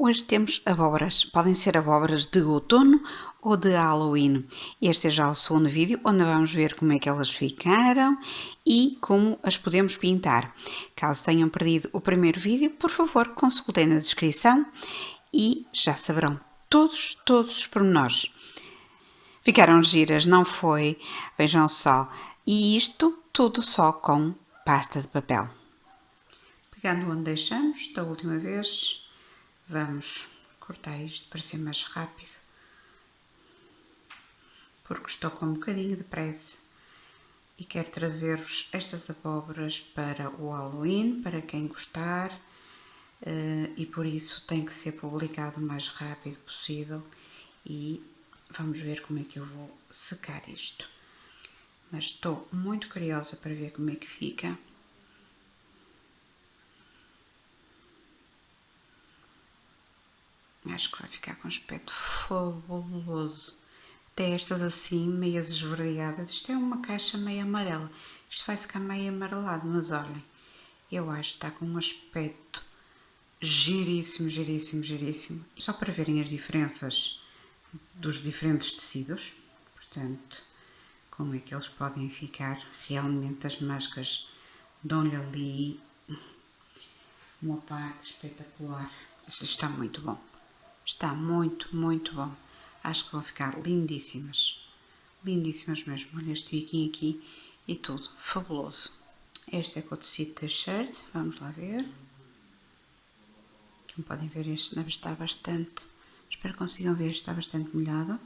Hoje temos abóboras, podem ser abóboras de outono ou de Halloween. Este é já o segundo vídeo onde vamos ver como é que elas ficaram e como as podemos pintar. Caso tenham perdido o primeiro vídeo, por favor consultem na descrição e já saberão todos os pormenores. Ficaram giras, não foi? Vejam só. E isto tudo só com pasta de papel. Pegando onde deixamos da última vez, vamos cortar isto para ser mais rápido, porque estou com um bocadinho de pressa e quero trazer-vos estas abóboras para o Halloween, para quem gostar, e por isso tem que ser publicado o mais rápido possível e vamos ver como é que eu vou secar isto. Mas estou muito curiosa para ver como é que fica. Acho que vai ficar com um aspecto fabuloso. Até estas assim, meias esverdeadas. Isto é uma caixa meio amarela. Isto vai ficar meio amarelado, mas olhem. Eu acho que está com um aspecto giríssimo, giríssimo, giríssimo. Só para verem as diferenças dos diferentes tecidos. Portanto, como é que eles podem ficar. Realmente as máscaras dão-lhe ali uma parte espetacular. Isto está muito bom. Está muito, muito bom. Acho que vão ficar lindíssimas. Lindíssimas mesmo. Olha este biquinho aqui e tudo. Fabuloso. Este é com o tecido t-shirt. Vamos lá ver. Como podem ver, este deve estar bastante... Espero que consigam ver. Está bastante molhado.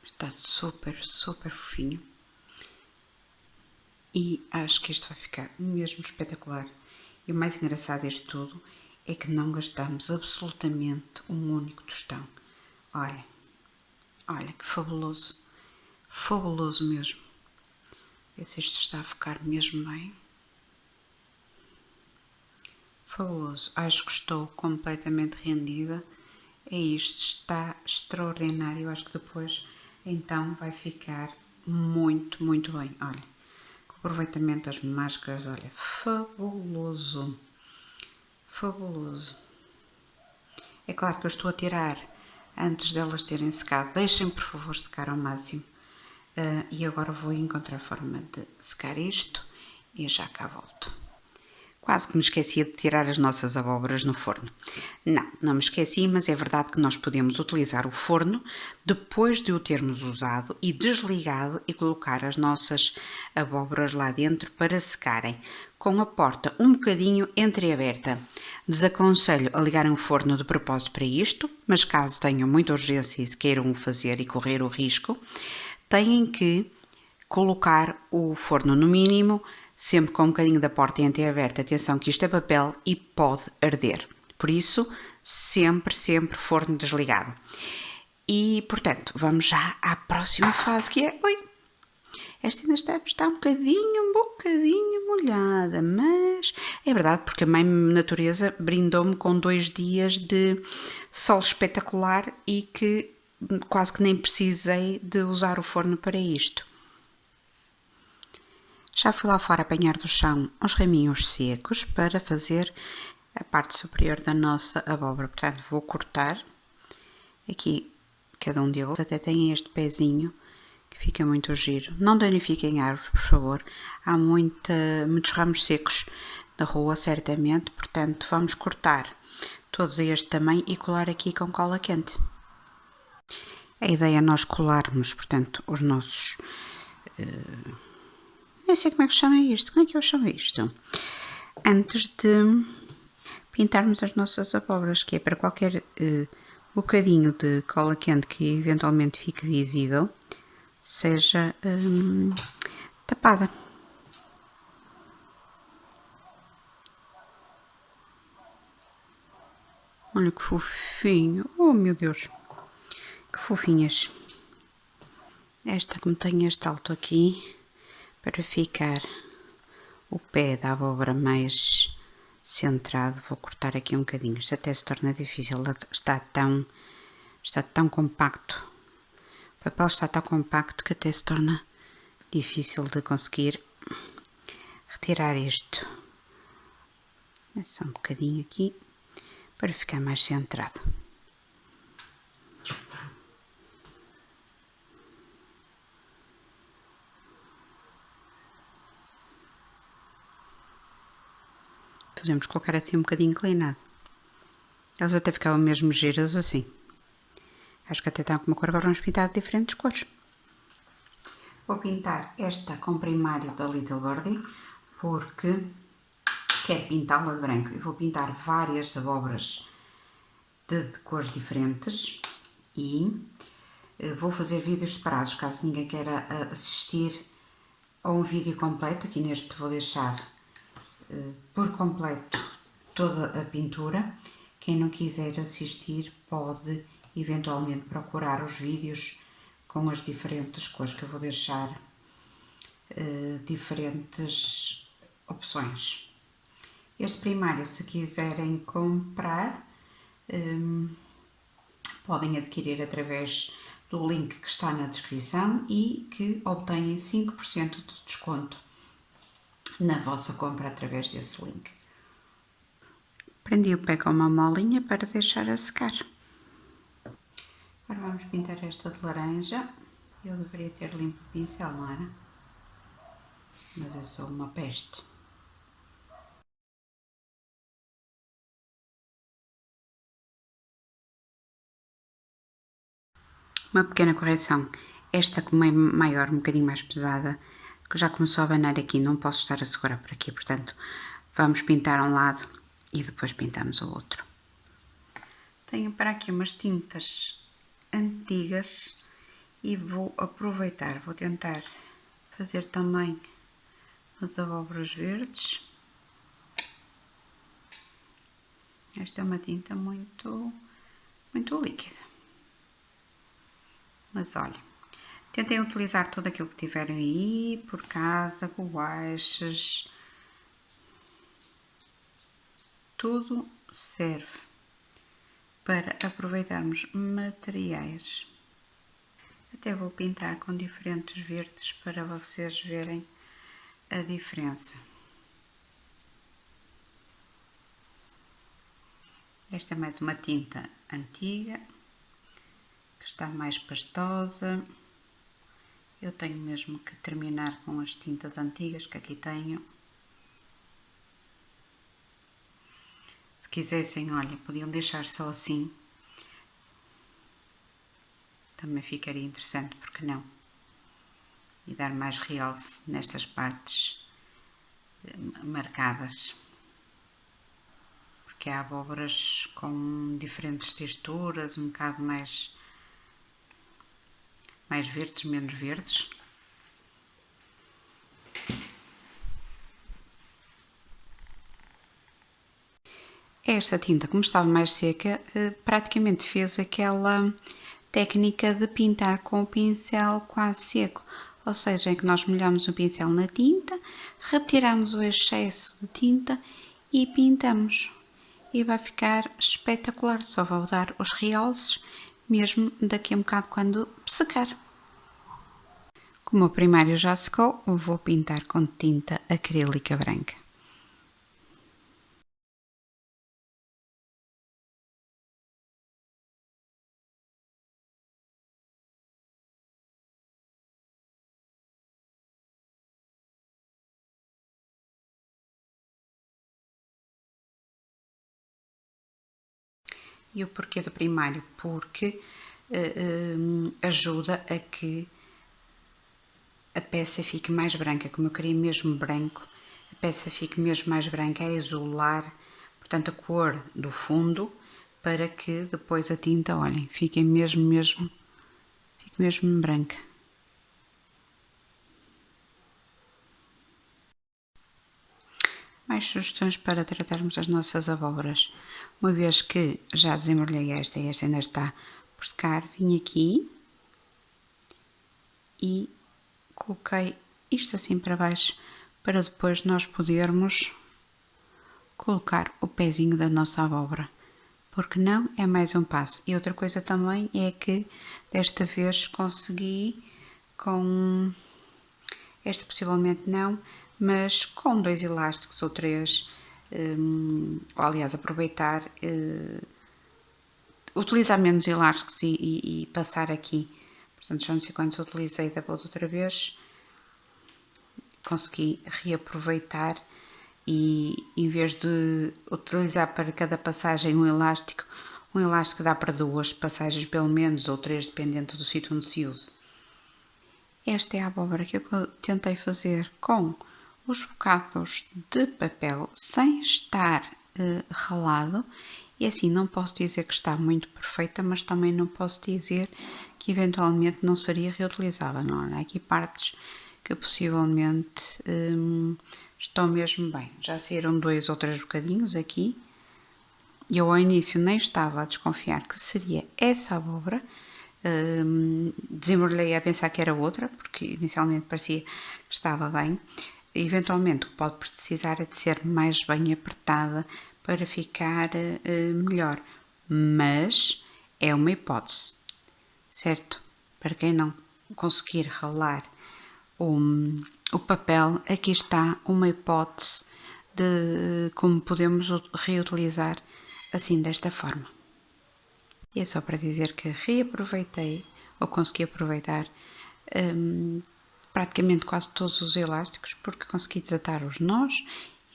Está super, super fofinho. E acho que isto vai ficar mesmo espetacular. E o mais engraçado deste tudo é que não gastamos absolutamente um único tostão. Olha, olha que fabuloso. Fabuloso mesmo. Vê se isto está a ficar mesmo bem. Fabuloso. Acho que estou completamente rendida. É isto, está extraordinário. Acho que depois então vai ficar muito, muito bem. Olha. Aproveitamento das máscaras, olha, fabuloso, fabuloso. É claro que eu estou a tirar antes delas terem secado. Deixem, por favor, secar ao máximo. E agora vou encontrar a forma de secar isto e já cá volto. Quase que me esquecia de tirar as nossas abóboras no forno. Não me esqueci, mas é verdade que nós podemos utilizar o forno depois de o termos usado e desligado e colocar as nossas abóboras lá dentro para secarem, com a porta um bocadinho entreaberta. Desaconselho a ligarem o forno de propósito para isto, mas caso tenham muita urgência e se queiram o fazer e correr o risco, têm que colocar o forno no mínimo, sempre com um bocadinho da porta entreaberta. Atenção que isto é papel e pode arder. Por isso, sempre forno desligado. E, portanto, vamos já à próxima fase, que é... Oi! Esta ainda está um bocadinho molhada, mas é verdade, porque a Mãe Natureza brindou-me com 2 dias de sol espetacular e que quase que nem precisei de usar o forno para isto. Já fui lá fora apanhar do chão uns raminhos secos para fazer a parte superior da nossa abóbora. Portanto, vou cortar aqui cada um deles. Até tem este pezinho que fica muito giro. Não danifiquem árvores, por favor. Há muitos ramos secos na rua, certamente. Portanto, vamos cortar todos a este tamanho e colar aqui com cola quente. A ideia é nós colarmos, portanto, os nossos... nem sei como é que chama isto. Como é que eu chamo isto? Antes de pintarmos as nossas abóboras, que é para qualquer bocadinho de cola quente que eventualmente fique visível, seja tapada. Olha que fofinho. Oh, meu Deus. Que fofinhas. Esta como tem este alto aqui, para ficar o pé da abóbora mais centrado, vou cortar aqui um bocadinho. Isto até se torna difícil, está tão compacto. O papel está tão compacto que até se torna difícil de conseguir retirar isto. É só um bocadinho aqui para ficar mais centrado. Podemos colocar assim um bocadinho inclinado. Elas até ficavam mesmo giras assim. Acho que até estão com uma cor, agora vamos pintar de diferentes cores. Vou pintar esta com primário da Little Birdie, porque quero pintá-la de branco. E vou pintar várias abóboras de cores diferentes e vou fazer vídeos separados, caso ninguém queira assistir a um vídeo completo. Aqui neste vou deixar por completo toda a pintura. Quem não quiser assistir pode eventualmente procurar os vídeos com as diferentes cores, que eu vou deixar diferentes opções. Este primário, se quiserem comprar, podem adquirir através do link que está na descrição e que obtêm 5% de desconto na vossa compra através desse link. Prendi o pé com uma molinha para deixar a secar. Agora vamos pintar esta de laranja. Eu deveria ter limpo o pincel, não era? Mas eu sou uma peste. Uma pequena correção. Esta, como é maior, um bocadinho mais pesada, que já começou a abanar aqui, não posso estar a segurar por aqui, portanto, vamos pintar um lado e depois pintamos o outro. Tenho para aqui umas tintas antigas e vou aproveitar, vou tentar fazer também as abóboras verdes. Esta é uma tinta muito líquida. Mas olha, tentem utilizar tudo aquilo que tiverem aí, por casa, borrachas, tudo serve para aproveitarmos materiais. Até vou pintar com diferentes verdes para vocês verem a diferença. Esta é mais uma tinta antiga, que está mais pastosa. Eu tenho mesmo que terminar com as tintas antigas que aqui tenho. Se quisessem, olha, podiam deixar só assim. Também ficaria interessante, porque não? E dar mais realce nestas partes marcadas. Porque há abóboras com diferentes texturas, um bocado mais verdes, menos verdes. Esta tinta, como estava mais seca, praticamente fez aquela técnica de pintar com o pincel quase seco, ou seja, em que nós molhamos o pincel na tinta, retiramos o excesso de tinta e pintamos. E vai ficar espetacular, só vou dar os realces mesmo daqui a um bocado quando secar. Como o primário já secou, vou pintar com tinta acrílica branca. E o porquê do primário? Porque ajuda a que a peça fique mais branca. Como eu queria mesmo branco, a peça fique mesmo mais branca, a isolar, portanto, a cor do fundo, para que depois a tinta, olhem, fique mesmo branca. Mais sugestões para tratarmos as nossas abóboras. Uma vez que já desembrulhei esta e esta ainda está por secar, vim aqui e coloquei isto assim para baixo, para depois nós podermos colocar o pezinho da nossa abóbora. Porque não, é mais um passo. E outra coisa também é que desta vez consegui com Esta possivelmente não, mas com 2 elásticos ou 3, ou aliás aproveitar, utilizar menos elásticos e passar aqui. Portanto, já não sei quantos utilizei da outra vez, consegui reaproveitar e em vez de utilizar para cada passagem um elástico dá para 2 passagens pelo menos, ou 3, dependendo do sítio onde se use. Esta é a abóbora que eu tentei fazer com os bocados de papel sem estar ralado, e assim não posso dizer que está muito perfeita, mas também não posso dizer que eventualmente não seria reutilizável, não é? Há aqui partes que possivelmente estão mesmo bem. Já saíram 2 ou 3 bocadinhos aqui. Eu ao início nem estava a desconfiar que seria essa abóbora. Desembrulhei a pensar que era outra, porque inicialmente parecia que estava bem. Eventualmente o que pode precisar é de ser mais bem apertada para ficar melhor, mas é uma hipótese, certo? Para quem não conseguir ralar o papel, aqui está uma hipótese de como podemos reutilizar assim desta forma. E é só para dizer que reaproveitei, ou consegui aproveitar praticamente quase todos os elásticos, porque consegui desatar os nós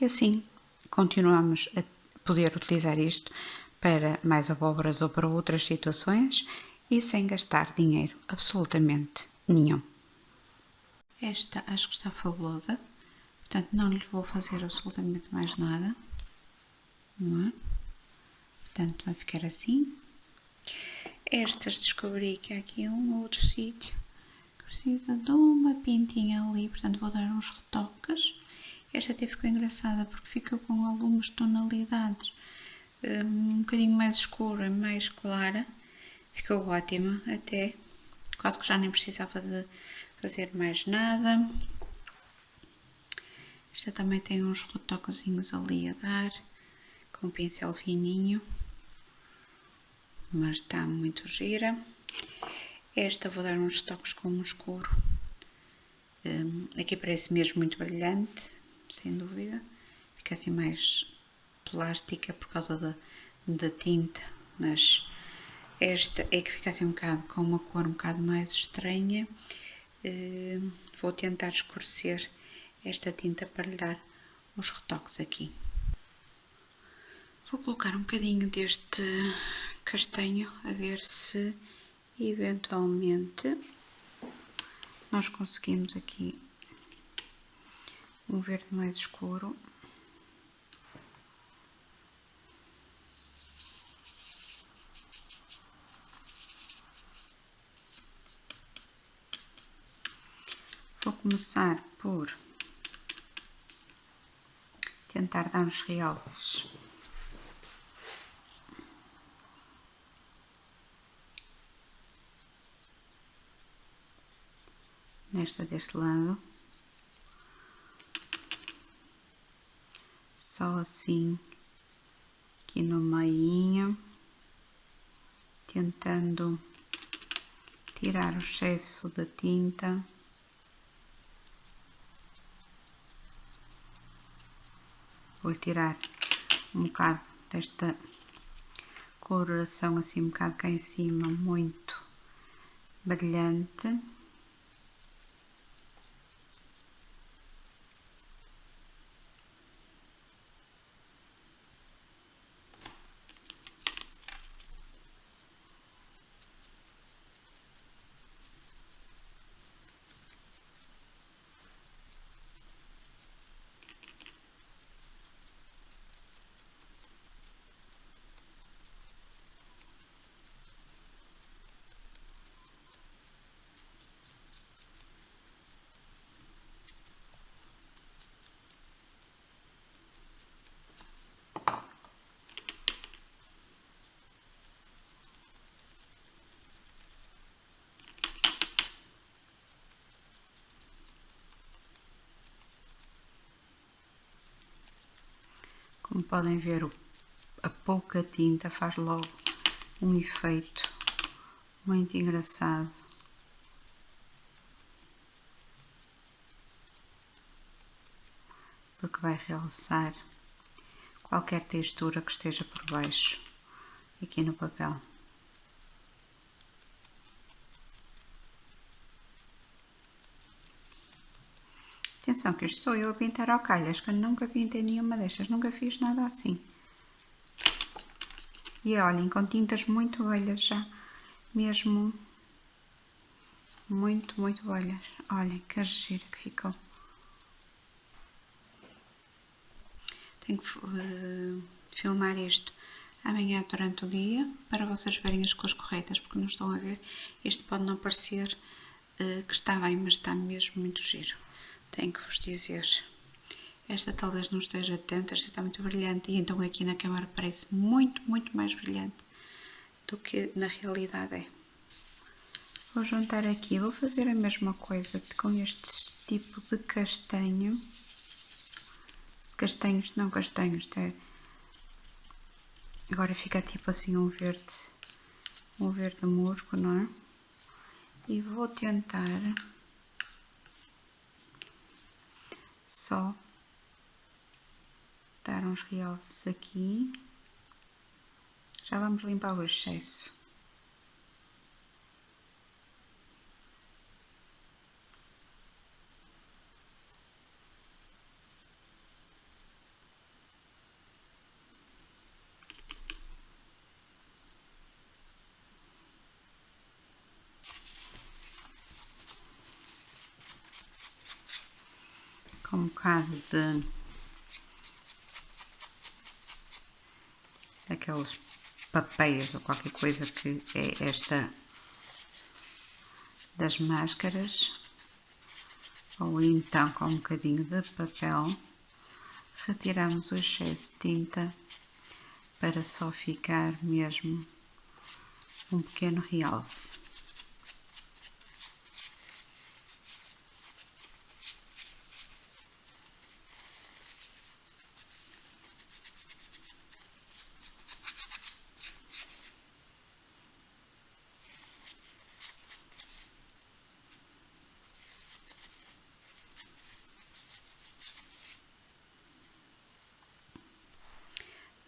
e assim continuamos a poder utilizar isto para mais abóboras ou para outras situações e sem gastar dinheiro absolutamente nenhum. Esta acho que está fabulosa, portanto não lhes vou fazer absolutamente mais nada, não é? Portanto vai ficar assim. Estas descobri que há aqui um outro sítio que precisa de uma pintinha ali, portanto vou dar uns retoques. Esta até ficou engraçada porque ficou com algumas tonalidades um bocadinho mais escura, mais clara. Ficou ótima até, quase que já nem precisava de fazer mais nada. Esta também tem uns retoquezinhos ali a dar, com um pincel fininho, mas está muito gira. Esta vou dar uns toques com um escuro. Aqui parece mesmo muito brilhante, sem dúvida. Fica assim mais plástica por causa da tinta, mas esta é que fica assim um bocado com uma cor um bocado mais estranha. Vou tentar escurecer esta tinta para lhe dar os retoques aqui. Vou colocar um bocadinho deste castanho a ver se eventualmente nós conseguimos aqui um verde mais escuro. Vou começar por tentar dar uns realces nesta deste lado, só assim aqui no meinho, tentando tirar o excesso da tinta. Vou tirar um bocado desta coloração assim um bocado cá em cima, muito brilhante. Como podem ver, a pouca tinta faz logo um efeito muito engraçado. porque vai realçar qualquer textura que esteja por baixo aqui no papel. Atenção que isto sou eu a pintar ao calho, acho que eu nunca pintei nenhuma destas, nunca fiz nada assim. E olhem, com tintas muito velhas já, mesmo muito velhas. Olhem que gira que ficou. Tenho que filmar isto amanhã durante o dia para vocês verem as cores corretas, porque não estão a ver. Este pode não parecer que está bem, mas está mesmo muito giro. Tenho que vos dizer, esta talvez não esteja tanto, esta está muito brilhante e então aqui na câmara parece muito mais brilhante do que na realidade é. Vou juntar aqui, vou fazer a mesma coisa com este tipo de castanho. Castanhos, não castanhos, é. Agora fica tipo assim um verde musgo, não é? E vou tentar só dar uns realces aqui. Já vamos limpar o excesso. Com um bocado de daqueles papéis ou qualquer coisa que é esta das máscaras, ou então com um bocadinho de papel, retiramos o excesso de tinta para só ficar mesmo um pequeno realce.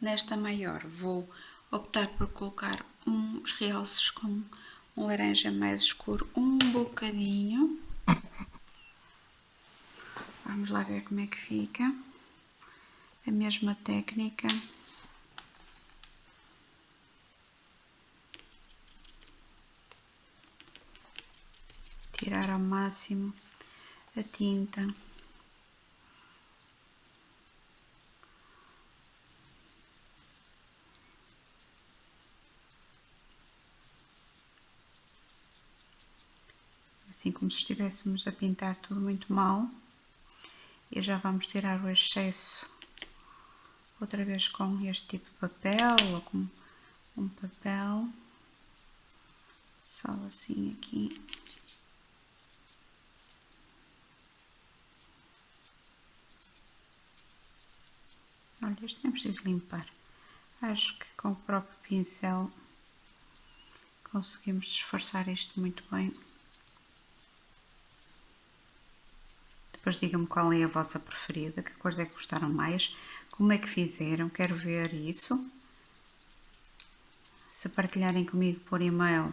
Nesta maior vou optar por colocar uns realces com um laranja mais escuro, um bocadinho. Vamos lá ver como é que fica. A mesma técnica. Tirar ao máximo a tinta. Assim como se estivéssemos a pintar tudo muito mal. E já vamos tirar o excesso outra vez com este tipo de papel ou com um papel. Só assim aqui. Olha, este nem preciso limpar. Acho que com o próprio pincel conseguimos disfarçar isto muito bem. Depois digam-me qual é a vossa preferida, que cores é que gostaram mais, como é que fizeram, quero ver isso. Se partilharem comigo por e-mail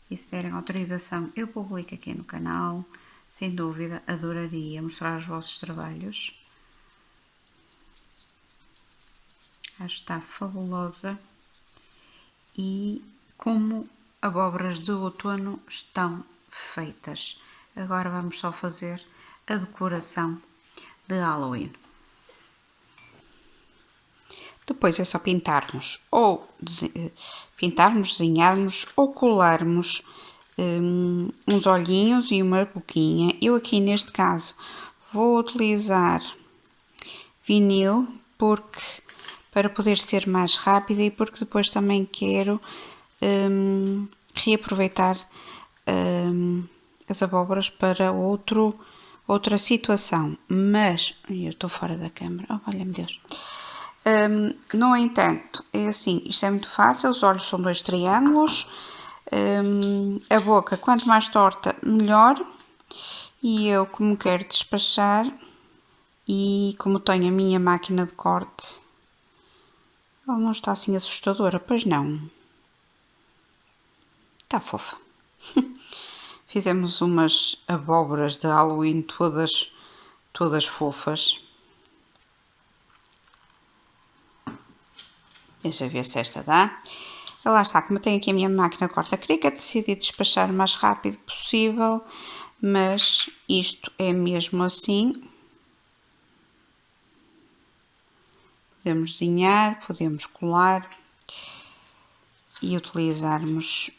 e se derem autorização, eu publico aqui no canal. Sem dúvida, adoraria mostrar os vossos trabalhos. Acho que está fabulosa. E como abóboras de outono estão feitas. Agora vamos só fazer a decoração de Halloween. Depois é só pintarmos, desenharmos ou colarmos uns olhinhos e uma boquinha. Eu aqui neste caso vou utilizar vinil para poder ser mais rápida e porque depois também quero reaproveitar as abóboras para outra situação, mas eu estou fora da câmera, oh, valha-me Deus. No entanto, é assim, isto é muito fácil, os olhos são 2 triângulos, a boca quanto mais torta melhor, e eu como quero despachar E como tenho a minha máquina de corte, ela não está assim assustadora, pois não. Está fofa. Fizemos umas abóboras de Halloween todas fofas. Deixa eu ver se esta dá. E lá está, como eu tenho aqui a minha máquina de corta-crica, decidi despachar o mais rápido possível, mas isto é mesmo assim. Podemos desenhar, podemos colar e utilizarmos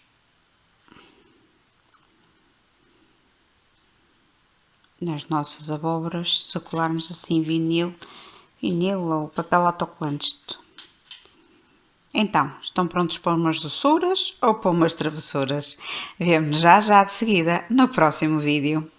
nas nossas abóboras, se colarmos assim vinil ou papel autocolante. Então, estão prontos para umas doçuras ou para umas travessuras? Vemo-nos já de seguida no próximo vídeo.